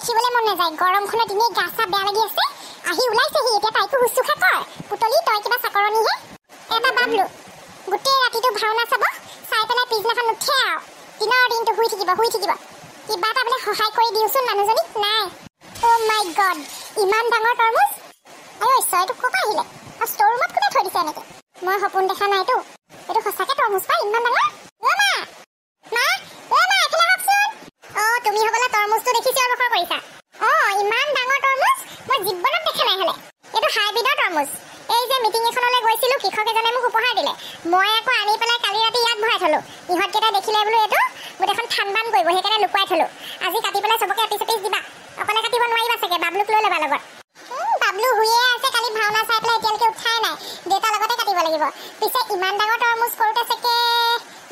দেখিবলৈ মন নাযায় গৰমখনত দিনে গা চা বেয়া লাগি আছে আহি ওলাইছেহি এতিয়া তাইকো হুচুখা কৰ পুতলি তই কিবা চাকৰণিহে এটা বাবলু গোটেই ৰাতিটো ভাওনা চাব চাই পেলাই পিছদিনাখন উঠে আৰু দিনৰ দিনটো শুই থাকিব কিবা এটা বোলে সহায় কৰি দিওঁচোন মানুহজনীক নাই অ' মাই গড ইমান ডাঙৰ তৰমুজ আই এইটো ক'ৰ পৰা আহিলে আৰু ষ্ট'ৰ ৰুমত কোনে থৈ দিছে এনেকৈ মই সপোন দেখা নাইতো এইটো সঁচাকৈ তৰমুজ পাই ইমান ডাঙৰ তুমি হবলা তৰমুজটো দেখিছে আৰু ৰখা কৰিছা ইমান ডাঙৰ তৰমুজ মই জীৱনত দেখা নাই হলে এইটো হাইব্ৰিডৰ তৰমুজ এই যে মিটিং এখনলৈ গৈছিলো কৃষক এজনে মোক উপহাৰ দিলে মই আকৌ আনি পেলাই কালি ৰাতি ইয়াত ভৰাই থলো ইহঁতকেইটা দেখিলে বোলো এইটো গোটেইখন ঠাণ্ডান কৰিব সেইকাৰণে লুকুৱাই থলো আজি কাটি পেলাই চবকে এপিচ দিবা অকলে কাটিব নোৱাৰিবা চাগে বাবলুক লৈ ল'বা লগত বাবলু শুয়ে আছে কালি ভাওনা চাই পেলাই এতিয়ালৈকে উঠাই নাই দেউতাৰ লগতে কাটিব লাগিব পিছে ইমান ডাঙৰ তৰমুজ কৰোঁতে চাগে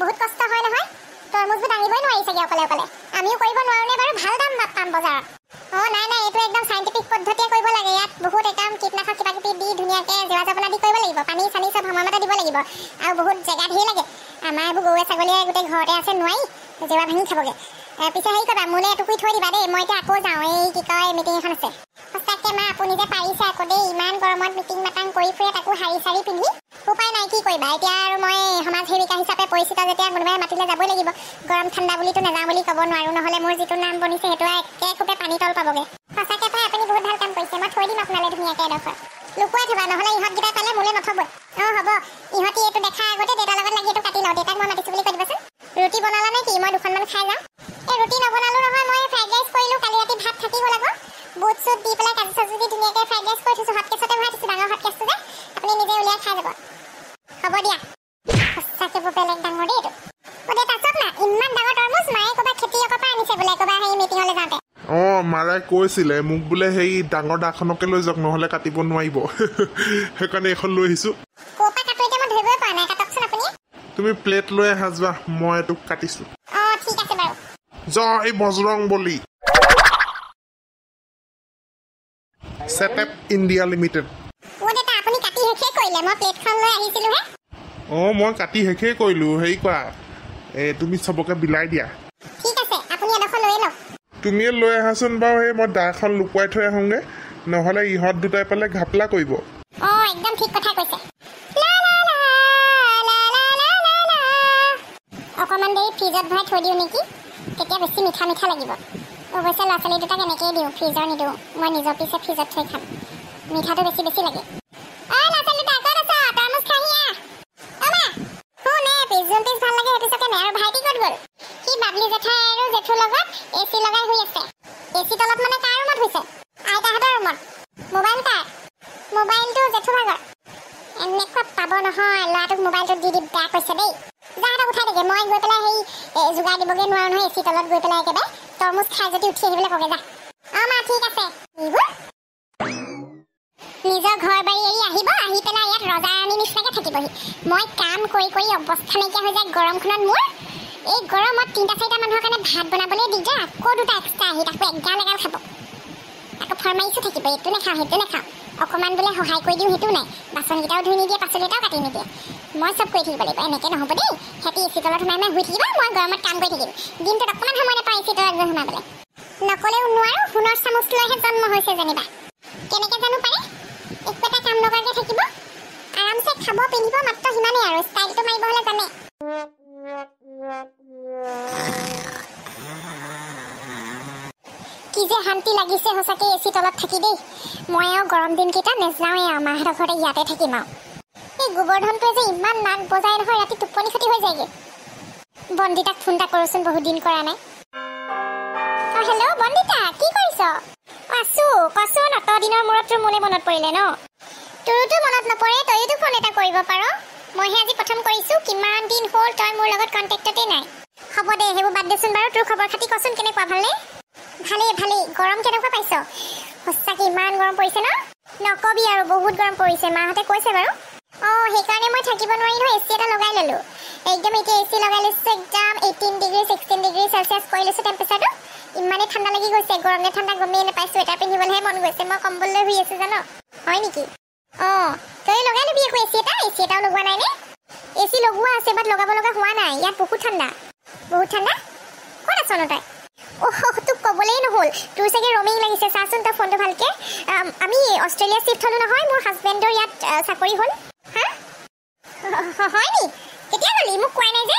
বহুত কষ্ট হয় নহয় তৰমুজবোৰ দাঙিবই নোৱাৰি চাগে অকলে আমিও কৰিব নোৱাৰোনে বাৰু ভাল দাম পাম বজাৰত নাই এইটো একদম সাইন্টিফিক পদ্ধতিয়ে কৰিব লাগে ইয়াত বহুত একদম কীটনাশক কিবা কিবি দি ধুনীয়াকৈ জেৱা জাপনা দি কৰিব লাগিব পানী চানী চব সময়মতে দিব লাগিব আৰু বহুত জেগা ধেৰ লাগে আমাৰ এইবোৰ গৰুৱে ছাগলীয়ে গোটেই ঘৰতে আছে নোৱাৰি জেৱা ভাঙি খাবগৈ পিছে হেৰি কৰিবা মোলৈ টুকুৰি থৈ দিবা দেই মই এতিয়া আকৌ যাওঁ এই কি কয় মিটিং এখন আছে সঁচাকৈ মা আপুনি যে পাৰিছে আকৌ দেই ইমান গৰমত মিটিং মাটাং কৰি ফুৰে তাকো শাৰী চাৰী পিন্ধি উপায় নাই কি কৰিবা এতিয়া আৰু মই সমাজ সেৱিকা হিচাপে পৰিচিত যেতিয়া কোনোবাই মাতিলে যাবই লাগিব গৰম ঠাণ্ডা বুলিতো নাযাওঁ বুলি ক'ব নোৱাৰোঁ নহ'লে মোৰ যিটো নাম বনিছে সেইটো একেখোপে পানী তল পাবগৈ সঁচাকৈ পাই আপুনি বহুত ভাল কাম কৰিছে মই থৈ দিম আপোনালৈ ধুনীয়াকৈ এডোখৰ লুকুৱাই থবা নহ'লে ইহঁতকেইটাই পালে মোলৈ নথবই হ'ব ইহঁতি এইটো দেখাৰ আগতে দেউতাৰ লগত লাগি এইটো কাটি লওঁ দেউতাক মই মাতিছোঁ বুলি কৈ দিবাচোন ৰুটি বনালা নে কি মই দুখনমান খাই যাওঁ এই ৰুটি নবনালোঁ নহয় মই ফ্ৰাইড ৰাইচ কৰিলোঁ কালি ৰাতি ভাত থাকি গ'ল আকৌ বুট চুট দি পেলাই কাজু চাজু দি ধুনীয়াকৈ ফ্ৰাইড ৰাইচ কৰি থৈছোঁ হটকেছতে ভৰাই থৈছোঁ ডাঙৰ হটকেছটো যে আপুনি নিজে উলিয়াই খাই যাব হ'ব দিয়া সঁচাকৈ বৰ বেলেগ ডাঙৰ দেই এইটো দেউতা চাওক না ইমান ডাঙৰ তৰমুজ মায়ে ক'ৰবাত খেতিয়কৰ পৰা আনিছে বোলে ক'ৰবাত সেই মিটিঙলৈ যাওঁতে মাৰাই কৈছিলে মোক বোলে সেই ডাঙৰ দাখনকে লৈ যাওক নহ'লে কাটিব নোৱাৰিব সেইকাৰণে এখন লৈ আহিছোঁ ক'ৰ পৰা কাটো এতিয়া মই ধৰিবই পৰা নাই কাটকচোন আপুনি তুমি প্লেট লৈ আহা যোৱা মই এইটো কাটিছোঁ ঠিক আছে বাৰু জয় বজৰং বলী ছেটআপ ইণ্ডিয়া লিমিটেড দেউতা আপুনি কাটি শেষে কৰিলে মই প্লেটখন লৈ আহিছিলোঁহে মই কাটি শেষেই কৰিলোঁ হেৰি কৰা তুমি চবকে বিলাই দিয়া ঠিক আছে আপুনি এডোখৰ লৈ লওক তুমিয়ে লৈ আহাচোন বাৰু সেই মই দাখন লুকুৱাই থৈ আহোঁগৈ নহ'লে ইহঁত দুটাই পালে ঘাপলা কৰিব একদম ঠিক কথা কৈছে অকণমান দেৰি ফ্ৰিজত ভৰাই থৈ দিওঁ নেকি তেতিয়া বেছি মিঠা মিঠা লাগিব অৱশ্যে ল'ৰা ছোৱালী দুটাক এনেকৈয়ে দিওঁ ফ্ৰিজৰ নিদিওঁ মই নিজৰ পিছে ফ্ৰিজত থৈ খাম মিঠাটো বেছি বেছি লাগে বাবলি জেঠাই আৰু জেঠুৰ লগত এচি লগাই শুই আছে এচি তলত মানে কাৰ ৰুমত শুইছে আইতাহঁতৰ ৰুমত মোবাইলটো জেঠু ভাগৰ এনেকুৱা পাব নহয় ল'ৰাটোক মোবাইলটো দি বেয়া কৈছে দেই যাহঁতক উঠাই থাকে মই গৈ পেলাই সেই যোগাৰ দিবগৈ নোৱাৰোঁ নহয় এচি তলত গৈ পেলাই একেবাৰে তৰমুজ খাই যদি উঠি আহিবলৈ কগে যা মা ঠিক আছে নিজৰ ঘৰ বাৰী এৰি আহিব আহি পেলাই ইয়াত ৰজাৰাণীৰ নিচিনাকৈ থাকিবহি মই কাম কৰি কৰি অৱস্থা নাইকিয়া হৈ যায় গৰমখনত মোৰ এই গৰমত 3-4টা মানুহৰ কাৰণে ভাত বনাবলৈ দিগদাৰ আকৌ 2টা এক্সট্ৰা আহি তাকো এগাল খাব আকৌ ফৰমাইছো থাকিব এইটো নাখাওঁ সেইটো নাখাওঁ অকণমান বোলে সহায় কৰি দিওঁ সেইটো নাই বাচনকেইটাও ধুই নিদিয়ে পাচলি এটাও কাটি নিদিয়ে মই চব কৰি থাকিব লাগিব এনেকৈ নহ'ব দেই সিহঁতি এচি তলত সোমাই শুই থাকিবা মই গৰমত কাম কৰি থাকিম দিনটোত অকণমান সময় নাপাওঁ এচি তলত গৈ সোমাবলৈ নকলেও নোৱাৰোঁ সোণৰ চামুচ লৈহে জন্ম হৈছে যেনিবা কেনেকৈ জানো পাৰে একো এটা কাম নকৰাকৈ থাকিব আৰামছে খাব পিন্ধিব মাত্ৰ সিমানেই আৰু ষ্টাইলটো মাৰিব হ'লে জানে কি যে শান্তি লাগিছে সঁচাকৈ এচি তলত থাকি দেই মই আৰু গৰম দিনকেইটা নেযাওঁৱেই আৰু মাহঁতৰ ঘৰতে ইয়াতে থাকিম আৰু এই গোবৰ্ধনটোৱে যে ইমান নাক বজাই নহয় ৰাতি টোপনি ক্ষতি হৈ যায়গৈ বন্দিতাক ফোন এটা কৰোঁচোন বহুত দিন কৰা নাই হেল্ল' বন্দিতা কি কৰিছ আছোঁ কচোন অত দিনৰ মূৰত তোৰ মোলৈ মনত পৰিলে ন তোৰোতো মনত নপৰে তইয়োতো ফোন এটা কৰিব পাৰ মইহে আজি প্ৰথম কৰিছোঁ কিমান দিন হ'ল তই মোৰ লগত কণ্টেক্টতে নাই হ'ব দে সেইবোৰ বাদ দেচোন বাৰু তোৰ খবৰ খাতি কচোন কেনেকুৱা ভালনে ভালেই গৰম কেনেকুৱা পাইছ সঁচাকৈ ইমান গৰম পৰিছে ন নকবি আৰু বহুত গৰম পৰিছে মাহঁতে কৈছে বাৰু সেইকাৰণে মই থাকিব নোৱাৰি নহয় এচি এটা লগাই ল'লোঁ একদম এতিয়া এচি লগাই লৈছোঁ একদম 18 ডিগ্ৰী 16 ডিগ্ৰী চেলচিয়াছ কৰি লৈছোঁ টেম্পাৰেচাৰটো ইমানেই ঠাণ্ডা লাগি গৈছে গৰম নে ঠাণ্ডা গমেই নাপাই চুৱেটাৰ পিন্ধিবলৈহে মন গৈছে মই কম্বল লৈ শুই আছোঁ জানো হয় নেকি তই লগাই ল'বি আকৌ এচি এটাও লগোৱা নাই নে এচি লগোৱা আছে বাট লগাব লগা হোৱা নাই ইয়াত বহুত ঠাণ্ডা ক'ত আছনো তই তোক ক'বলেই নহ'ল হ'ল তোৰ চাগে ৰমিং লাগিছে চাচোন তই ফোনটো ভালকে আমি অষ্ট্ৰেলিয়া শিফ্ট হলো নহয় মোৰ হাজবেণ্ডৰ ইয়াত চাকৰি হ'ল হা হয় নি কেতিয়া গলি মোক কোৱা নাই যে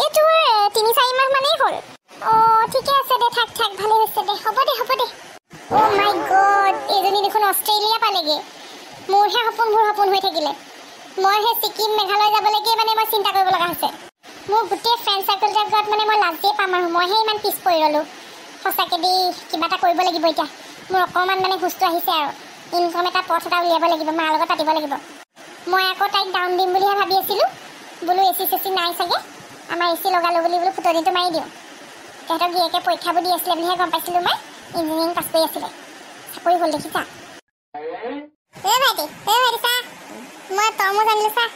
এই তোৰ 3-4 মাহ মানেই হ'ল ঠিকে আছে দে থাক ভালে হৈছে দে হ'ব দে মাই গড এজনী দেখোন অষ্ট্ৰেলিয়া পালেগে মোৰহে সপোন হৈ থাকিলে মই হে ছিকিম মেঘালয় যাবলৈকে মানে মই চিন্তা কৰিব লগা হৈছে মোৰ গোটেই ফ্ৰেণ্ড চাৰ্কলটোৰ আগত মানে মই লাজেই পাম আৰু মইহে ইমান পিছ পৰি ৰ'লো সঁচাকৈ দেই কিবা এটা কৰিব লাগিব এতিয়া মোৰ অকণমান মানে হুষ্টটো আহিছে আৰু ইনকাম এটা পথ এটা উলিয়াব লাগিব মাৰ লগত পাতিব লাগিব মই আকৌ তাইক ডাউন দিম বুলিহে ভাবি আছিলোঁ বোলো এচি নাই চাগে আমাৰ এচি লগালোঁ বুলি বোলো ফুটনিটো মাৰি দিওঁ তেহেঁতক গিয়েকে পৰীক্ষাবোৰ দি আছিলে বুলিহে গম পাইছিলোঁ মই ইঞ্জিনিয়াৰিং পাছ কৰি আছিলে চাকৰি হ'ল দেখিছা ভাইটি চা মই তৰমুজ আনিলোঁ চা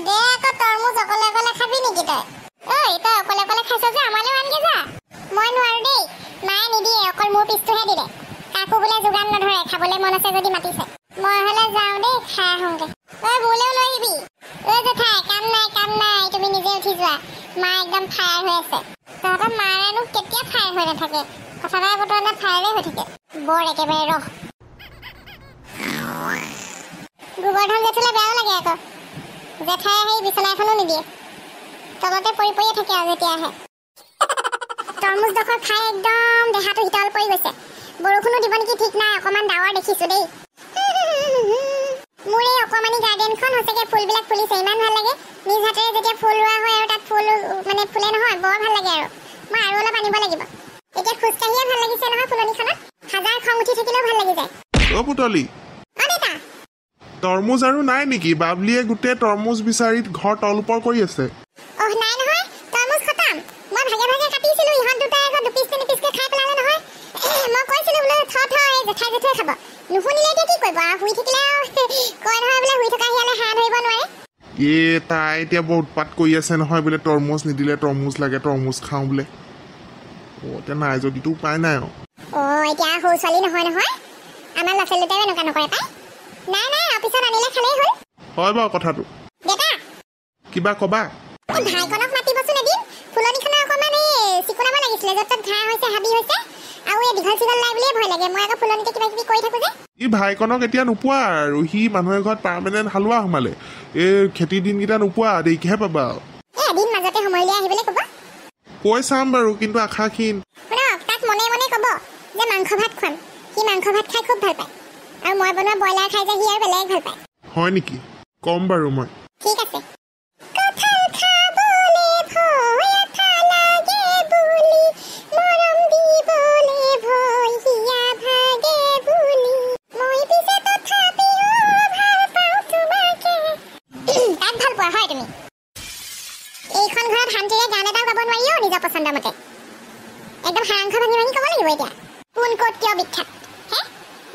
দে আকৌ তৰমুজ অকলে খাবি নেকি তই অকলে খাইছ যে আমালৈও আনগে যা মই নোৱাৰো দেই মায়ে নিদিয়ে অকল মোৰ পিছটোহে দিলে কাকো বোলে যোগান নধৰে খাবলৈ মন আছে যদি মাতিছে মই হ'লে যাওঁ দেই খাই আহোঁগে মোলৈও লৈ আহিবি জেঠাই কাম নাই তুমি নিজে উঠি যোৱা মা একদম ফায়াৰ হৈ আছে তহঁতৰ মাৰেনো কেতিয়া ফায়াৰ হৈ নাথাকে কথা নাই বতৰা নাই ফায়াৰে হৈ থাকে বৰ একেবাৰে ৰহ গোবৰ্ধন জেঠুলে বেয়াও লাগে আকৌ জেঠাই আহি বিচনা এখনো নিদিয়ে তলতে পৰিয়ে থাকে আৰু যেতিয়া আহে তৰমুজডোখৰ খাই একদম দেহাটো শীতল পৰি গৈছে বৰষুণো দিব নেকি ঠিক নাই অকণমান ডাৱৰ দেখিছোঁ দেই মোৰ এই অকণমানি গাৰ্ডেনখন সঁচাকৈ ফুলবিলাক ফুলিছে ইমান ভাল লাগে নিজ হাতেৰে যেতিয়া ফুল ৰোৱা হয় আৰু তাত ফুল মানে ফুলে নহয় বৰ ভাল লাগে আৰু মই আৰু অলপ আনিব লাগিব এতিয়া খোজকাঢ়িয়ে ভাল লাগিছে নহয় ফুলনিখনত হাজাৰ খং উঠি থাকিলেও ভাল লাগি যায় পুতলি তৰমুজ আৰু নাই নেকি বাবলিয়ে গোটেই তৰমুজ বিচাৰি ঘৰ তল ওপৰ কৰি আছে নাই নহয় তৰমুজ খতম মই ভাগে কাটিছিলোঁ ইহঁত দুটাই আকৌ দুপিচ তিনিপিচকৈ খাই পেলালে নহয় মই কৈছিলোঁ বোলে এই জেঠাই খাব নুশুনিলে এতিয়া কি কৰিব আৰু শুই থাকিলে কয় নহয় বোলে শুই থকা সিয়ালে হাঁহ ধৰিব নোৱাৰে তাই এতিয়া বৰ উৎপাত কৰি আছে নহয় বোলে তৰমুজ নিদিলে তৰমুজ লাগে তৰমুজ খাওঁ বোলে এতিয়া নাই যদিতো উপায় নাই আৰু এতিয়া সৰু ছোৱালী নহয় আমাৰ ল'ৰা ছোৱালী দুটাই এনেকুৱা নকৰে পাই নাই অফিচত আনিলে খালেই হ'ল হয় বাৰু কথাটো দেতা কিবা কবা ভাইকনক মাতিবচোন এদিন ফুলনিখনৰ অকণমান চিকুণাব লাগিছিলে য'ত ঘাঁহ হৈছে হাবি হৈছে আৰু এই দীঘল চিঘল নাই বুলিয়ে ভয় লাগে মই আকৌ ফুলনিতে কিবা কিবি কৰি থাকো যে ভাইকনক এতিয়া নোপোৱা আৰু সি মানুহৰ ঘৰত পাৰ্মানেণ্ট হালোৱা সোমালে এই খেতিৰ দিনকেইটা নোপোৱা দেৰিকেহে পাবা এদিন মাজতে সময় উলিয়াই আহিবলৈ ক'ব কৈ চাম বাৰু কিন্তু আশাহীন তাক মনে ক'ব যে মাংস ভাত খুৱাম সি মাংস ভাত খাই খুব ভাল পায় আৰু মই বনোৱা ব্ৰইলাৰ খাই যে সি আৰু বেলেগ ভাল পায় হয় নেকি কম বাৰু মই ঠিক আছে কঁঠাল খাবলে ভয় আঠা লাগে বুলি মৰম দিবলে ভয় হিয়া ভাগে বুলি মই পিছে তথাপিও ভাল পাওঁ তোমাকে তাক ভাল পোৱা হয় তুমি এইখন ঘৰত শান্তিৰে গান এটাও গাব নোৱাৰিও নিজৰ পচন্দ মতে একদম সাৰাংশ ভাঙি ক'ব লাগিব এতিয়া কোন ক'ত কিয় বিখ্যাত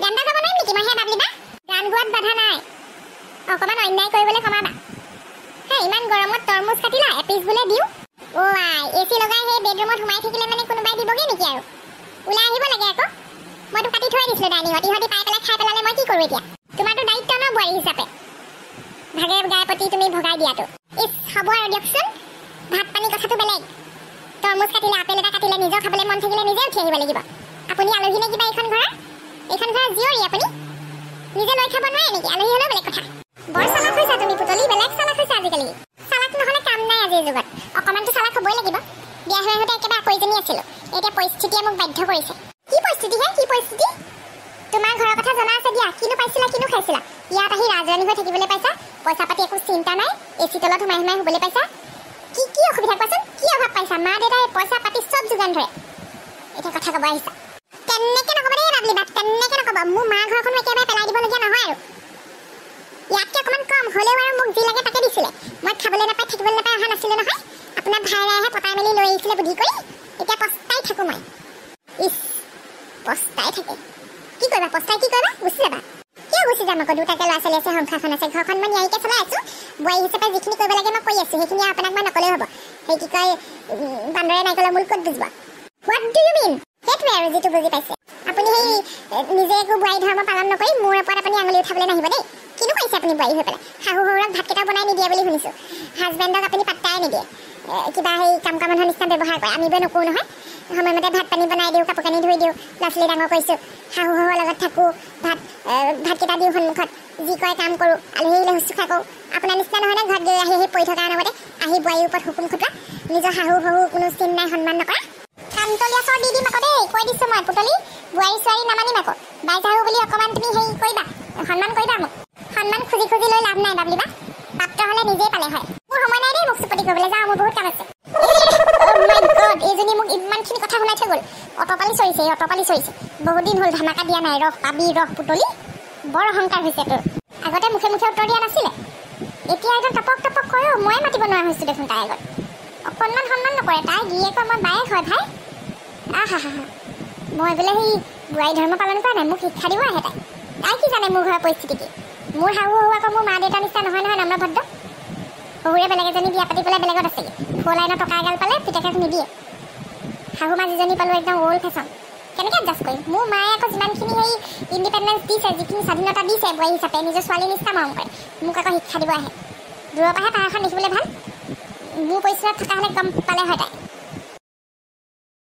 গান এটা গাব নোৱাৰিম নেকি মই বাবলিবা গান গোৱাত বাধা নাই অকণমান অন্যায় কৰিবলৈ কমাবা ইমান গৰমত তৰমুজ কাটিলা এপিচ বোলে দিওঁ এচি লগাই সেই বেডৰুমত সোমাই থাকিলে মানে কোনোবাই দিবগে নেকি আৰু ওলাই আহিব লাগে আকৌ মইতো কাটি থৈ দিছিলোঁ ডাইনিঙত ইহঁতি পাই পেলাই খাই পেলালে মই কি কৰোঁ এতিয়া তোমাৰতো দায়িত্ব ন বোৱাৰী হিচাপে ভাগে গাই প্ৰতি তুমি ভগাই দিয়াটো হ'ব আৰু দিয়কচোন ভাত পানী কথাটো বেলেগ তৰমুজ কাটিলে আপেল এটা কাটিলে নিজৰ খাবলৈ মন থাকিলে নিজে উঠি আহিব লাগিব আপুনি আলহী নে কিবা এইখন ঘৰৰ জীয়ৰী আপুনি নিজে লৈ খাব নোৱাৰে নেকি আলহী হ'লেও বেলেগ কথা বৰ চালাক হৈছা তুমি পুতলি বেলেগ চালাক হৈছা আজিকালি চালাক নহ'লে কাম নাই আজিৰ যুগত অকণমানতো চালাক হ'বই লাগিব বিয়া হৈ আহোঁতে একেবাৰে আকৈজনী আছিলোঁ এতিয়া পৰিস্থিতিয়ে মোক বাধ্য কৰিছে কি পৰিস্থিতি তোমাৰ ঘৰৰ কথা জনা আছে দিয়া কিনো পাইছিলা কিনো খাইছিলা ইয়াত আহি ৰাজৰাণী হৈ থাকিবলৈ পাইছা পইচা পাতি একো চিন্তা নাই এচি তলত সোমাই শুবলৈ পাইছা কি অসুবিধা কোৱাচোন কি অভাৱ পাইছা মা দেউতাই পইচা পাতি চব যোগান ধৰে এতিয়া কথা ক'ব আহিছা তেনেকৈ নক'ব দেই বাবলিবা তেনেকৈ নক'ব মোৰ মা ঘৰখনো একেবাৰে পেলাই দিবলগীয়া নহয় আৰু ইয়াতকৈ অকণমান কম হ'লেও আৰু মোক যি লাগে তাকে দিছিলে মই খাবলৈ নাপাই থাকিবলৈ নাপাই অহা নাছিলোঁ নহয় আপোনাৰ ভাইৰাইহে পতাই মেলি লৈ আহিছিলে বুদ্ধি কৰি এতিয়া পস্তাই থাকোঁ মই পস্তাই থাকে কি কৰিবা গুচি যাবা কিয় গুচি যাম আকৌ দুটাকে ল'ৰা ছোৱালী আছে সংসাৰখন আছে ঘৰখন মই নিয়াৰিকৈ চলাই আছোঁ বোৱাৰী হিচাপে যিখিনি কৰিব লাগে মই কৰি আছোঁ সেইখিনি আপোনাক মই নক'লেও হ'ব সেই কি কয় বান্দৰে নাৰিকলৰ মূল ক'ত বুজিব হোৱাট ডু ইউ মিন সেইটোৱে আৰু যিটো বুজি পাইছে আপুনি সেই নিজে একো বোৱাৰী ধৰ্ম পালন নকৰি মোৰ ওপৰত আপুনি আঙুলি উঠাবলৈ নাহিব দেই কিনো কৰিছে আপুনি বোৱাৰী হৈ পেলাই শাহু শহুৰক ভাতকেইটাও বনাই নিদিয়ে বুলি শুনিছোঁ হাজবেণ্ডক আপুনি পাত্তাই নিদিয়ে কিবা সেই কাম মানুহৰ নিচিনা ব্যৱহাৰ কৰে আমিবই নকৰোঁ নহয় সময়মতে ভাত পানী বনাই দিওঁ, কাপোৰ কানি ধুই দিওঁ, ল'ৰা ছোৱালী ডাঙৰ কৰিছোঁ, শাহু শহুৰৰ লগত থাকোঁ, ভাতকেইটা দিওঁ সন্মুখত, যি কয় কাম কৰোঁ, আলহী আহিলে শুশ্ৰূষা কৰোঁ। আপোনাৰ নিচিনা নহয় নে ঘৰত গৈ আহি পৰি থকাৰ লগতে আহি বোৱাৰীৰ ওপৰত হুকুম খটোৱা, নিজৰ শাহু শহু কোনো চিন নাই, সন্মান নকৰা। কান্তলীয়া চৰ দি দিম আকৌ দেই, কৈ দিছোঁ মই পুতলি, বোৱাৰী ছোৱালী নামানিম আকৌ। বাই শাহু বুলি অকণমান তুমি হেৰি কৰিবা, সন্মান কৰিবা মোক। সন্মান খুজি খুজি লৈ লাভ নাই বাবলিবা, পাত্ৰ হ'লে নিজেই পালে হয়। মোৰ সময় নাই দেই মোক চুপতি কৰিবলৈ, যাওঁ মোৰ বহুত কাম আছে। এইজনী মোক ইমানখিনি কথা শুনাই থৈ গ'ল। অটপালি চৰিছে, বহুত দিন হ'ল ধামাকা দিয়া নাই, ৰহ পাবি ৰহ পুতলি, বৰ অহংকাৰ হৈছে তোৰ। আগতে মুখে মুখে উত্তৰ দিয়া নাছিলে, এতিয়া একদম টপক টপক কৰে। ময়ে মাতিব নোৱাৰা হৈছোঁ দেখোন তাইৰ আগত, অকণমান সন্মান নকৰে। তাই গিৰিয়েকৰ মই বায়েক হয় ভাই। মই বোলে সেই বোৱাৰী ধৰ্ম পালন কৰা নাই, মোক শিক্ষা দিব আহে তাই কি জানে মোৰ ঘৰৰ পৰিস্থিতি কি। মোৰ শাহু শহু আকৌ মোৰ মা দেউতাৰ নিচিনা নহয় নম্ৰভদ্ৰ। শহুৰে বেলেগ এজনী বিয়া পাতি পেলাই বেলেগত আছেগৈ, 4 লাইনৰ টকা এগাল পালে পিতেকক নিদিয়ে। শাহু মা যিজনী পালোঁ একদম অল্ড ফেশ্বন, কেনেকৈ এডজাষ্ট কৰিম। মোৰ মায়ে আকৌ যিমানখিনি সেই ইণ্ডিপেণ্ডেঞ্চ দিছে, যিখিনি স্বাধীনতা দিছে বোৱাৰী হিচাপে, নিজৰ ছোৱালীৰ নিচিনা মৰম কৰে। মোক আকৌ শিক্ষা দিব আহে। দূৰৰ পৰাহে পাহাৰখন দেখিবলৈ ভাল, মোৰ পৰিচয়ত থকা হ'লে গম পালে হয় তাই।